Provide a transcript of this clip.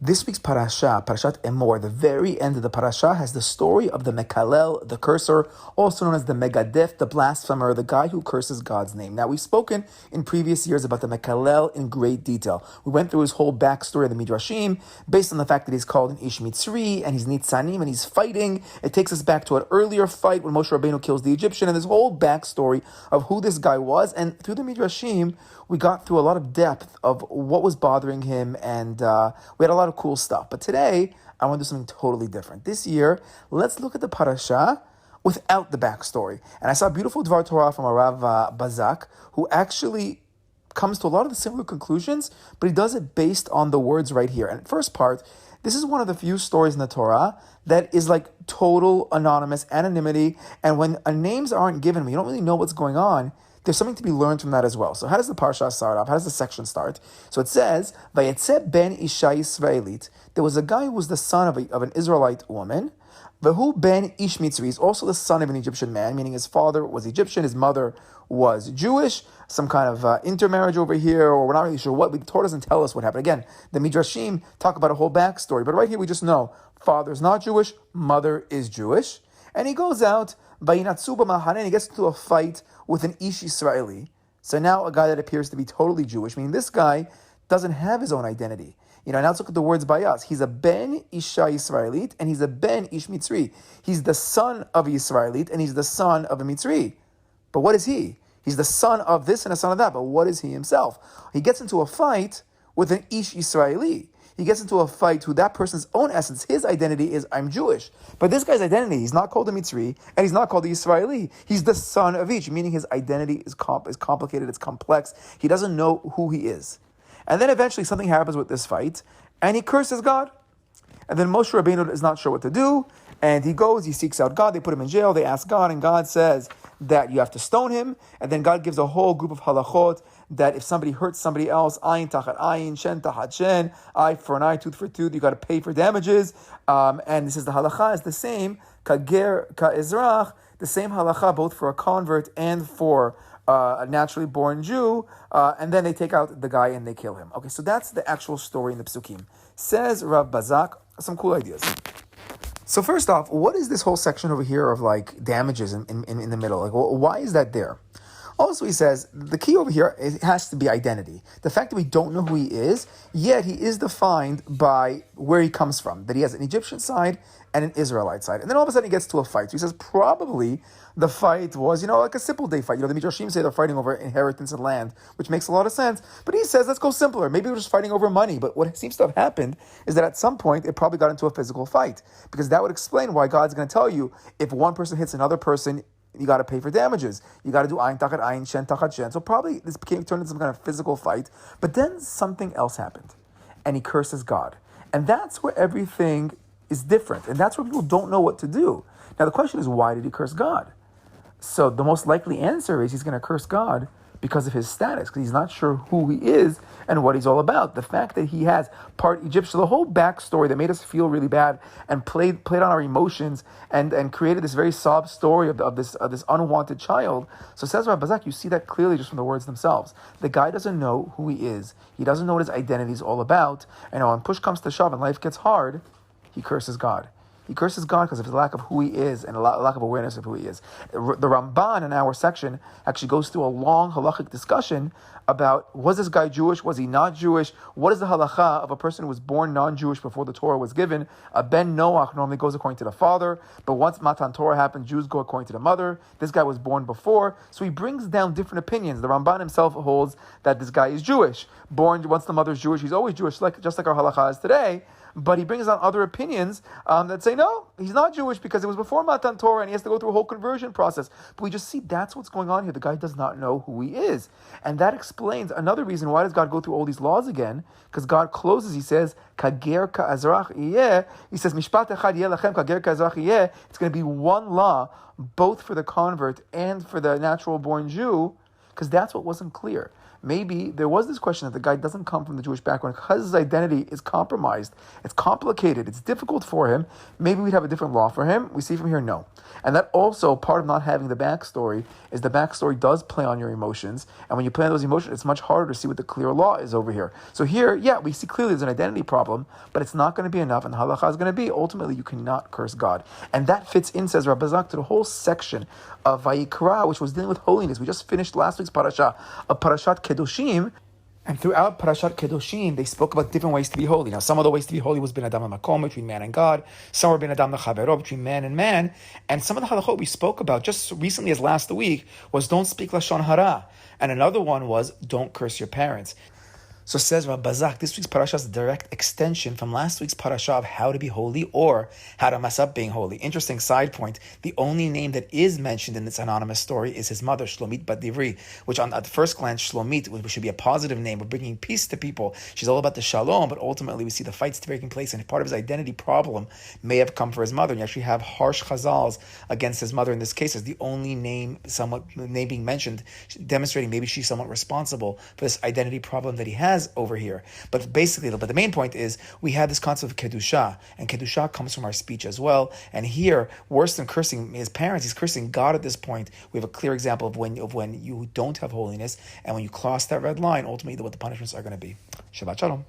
This week's Parashat Emor, the very end of the parasha, has the story of the Mekalel, the cursor, also known as the Megadef, the blasphemer, the guy who curses God's name. Now, we've spoken in previous years about the Mekalel in great detail. We went through his whole backstory of the midrashim, based on the fact that he's called an Ish Mitzri, and he's Nitzanim, and he's fighting. It takes us back to an earlier fight when Moshe Rabbeinu kills the Egyptian, and this whole backstory of who this guy was. And through the midrashim, we got through a lot of depth of what was bothering him, and we had a lot of cool stuff. But today, I want to do something totally different. This year, let's look at the parasha without the backstory. And I saw a beautiful Dvar Torah from Rav Bazak, who actually comes to a lot of the similar conclusions, but he does it based on the words right here. And first part, this is one of the few stories in the Torah that is like total anonymity, and when names aren't given, we don't really know what's going on, there's something to be learned from that as well. So how does the parsha start off? How does the section start? So it says, Vayetze ben Isha Yisraelit. There was a guy who was the son of an Israelite woman. Vehu ben Ish Mitzri is also the son of an Egyptian man, meaning his father was Egyptian, his mother was Jewish. Some kind of intermarriage over here, or we're not really sure what. The Torah doesn't tell us what happened. Again, the midrashim talk about a whole backstory, but right here we just know father's not Jewish, mother is Jewish, and he goes out. And he gets into a fight with an Ish Israeli. So now a guy that appears to be totally Jewish, meaning this guy doesn't have his own identity. Now let's look at the words by us. He's a ben Isha Yisraelit, and he's a ben Ish Mitzri. He's the son of a Yisraelit, and he's the son of a Mitzri. But what is he? He's the son of this and a son of that, but what is he himself? He gets into a fight with an Ish Israeli. He gets into a fight who that person's own essence, his identity is, I'm Jewish. But this guy's identity, he's not called a Mitzri, and he's not called the Israeli. He's the son of each, meaning his identity is complicated, it's complex. He doesn't know who he is. And then eventually something happens with this fight, and he curses God. And then Moshe Rabbeinu is not sure what to do, and he goes, he seeks out God, they put him in jail, they ask God, and God says that you have to stone him, and then God gives a whole group of halachot that if somebody hurts somebody else, ayin tachat ayin, shen tachat shen, eye for an eye, tooth for tooth, you got to pay for damages. And this is the halacha is the same, kager ka'ezrach, the same halacha both for a convert and for a naturally born Jew, and then they take out the guy and they kill him. Okay, so that's the actual story in the Psukim. Says Rav Bazak, some cool ideas. So first off, what is this whole section over here of like damages in the middle? Like, why is that there? Also, he says, the key over here has to be identity. The fact that we don't know who he is, yet he is defined by where he comes from, that he has an Egyptian side and an Israelite side. And then all of a sudden he gets to a fight. So he says probably the fight was, like a simple day fight. The midrashim say they're fighting over inheritance and land, which makes a lot of sense. But he says, let's go simpler. Maybe we're just fighting over money. But what seems to have happened is that at some point it probably got into a physical fight. Because that would explain why God's going to tell you, if one person hits another person, you got to pay for damages. You got to do ayin tachat ayin, shen tachat shen. So probably this turned into some kind of physical fight. But then something else happened. And he curses God. And that's where everything is different. And that's where people don't know what to do. Now the question is, why did he curse God? So the most likely answer is he's going to curse God because of his status, because he's not sure who he is and what he's all about. The fact that he has part Egyptian, so the whole backstory that made us feel really bad and played on our emotions and created this very sob story of this unwanted child. So says Rav Bazak, you see that clearly just from the words themselves. The guy doesn't know who he is. He doesn't know what his identity is all about. And when push comes to shove and life gets hard, he curses God. He curses God because of his lack of who he is and a lack of awareness of who he is. The Ramban in our section actually goes through a long halachic discussion about, was this guy Jewish? Was he not Jewish? What is the halacha of a person who was born non-Jewish before the Torah was given? A ben Noach normally goes according to the father, but once Matan Torah happened, Jews go according to the mother. This guy was born before, so he brings down different opinions. The Ramban himself holds that this guy is Jewish. Born, once the mother's Jewish, he's always Jewish, just like our halacha is today. But he brings on other opinions that say, no, he's not Jewish because it was before Matan Torah and he has to go through a whole conversion process. But we just see that's what's going on here. The guy does not know who he is. And that explains another reason why does God go through all these laws again? Because God closes, he says, Kager ka'azrach iyeh. He says, Mishpat echad yeh lachem kager ka'azrach iyeh. It's going to be one law, both for the convert and for the natural born Jew, because that's what wasn't clear. maybe there was this question that the guy doesn't come from the Jewish background because his identity is compromised. It's complicated. It's difficult for him. Maybe we'd have a different law for him. We see from here, no. And that also, part of not having the backstory is the backstory does play on your emotions. And when you play on those emotions, it's much harder to see what the clear law is over here. So here, yeah, we see clearly there's an identity problem, but it's not going to be enough. And the halacha is going to be, ultimately, you cannot curse God. And that fits in, says Rabbi Zak, to the whole section of Vayikra, which was dealing with holiness. We just finished last week's parasha of Parashat Kedoshim, and throughout Parashat Kedoshim, they spoke about different ways to be holy. Now, some of the ways to be holy was bin adam makom, between man and God. Some were bin adam lechavero, between man and man. And some of the halachot we spoke about just recently as last week was don't speak lashon hara. And another one was don't curse your parents. So says Rabbi Zak, this week's parasha is a direct extension from last week's parasha of how to be holy or how to mess up being holy. Interesting side point, the only name that is mentioned in this anonymous story is his mother, Shlomit Bat Divri, which at the first glance, Shlomit, which should be a positive name, of bringing peace to people. She's all about the shalom, but ultimately we see the fights taking place, and part of his identity problem may have come for his mother. And you actually have harsh chazals against his mother in this case as the only name being mentioned, demonstrating maybe she's somewhat responsible for this identity problem that he has over here. But the main point is we have this concept of kedusha, and kedusha comes from our speech as well. And here, worse than cursing his parents, he's cursing God at this point. We have a clear example of when you don't have holiness, and when you cross that red line, ultimately what the punishments are going to be. Shabbat shalom.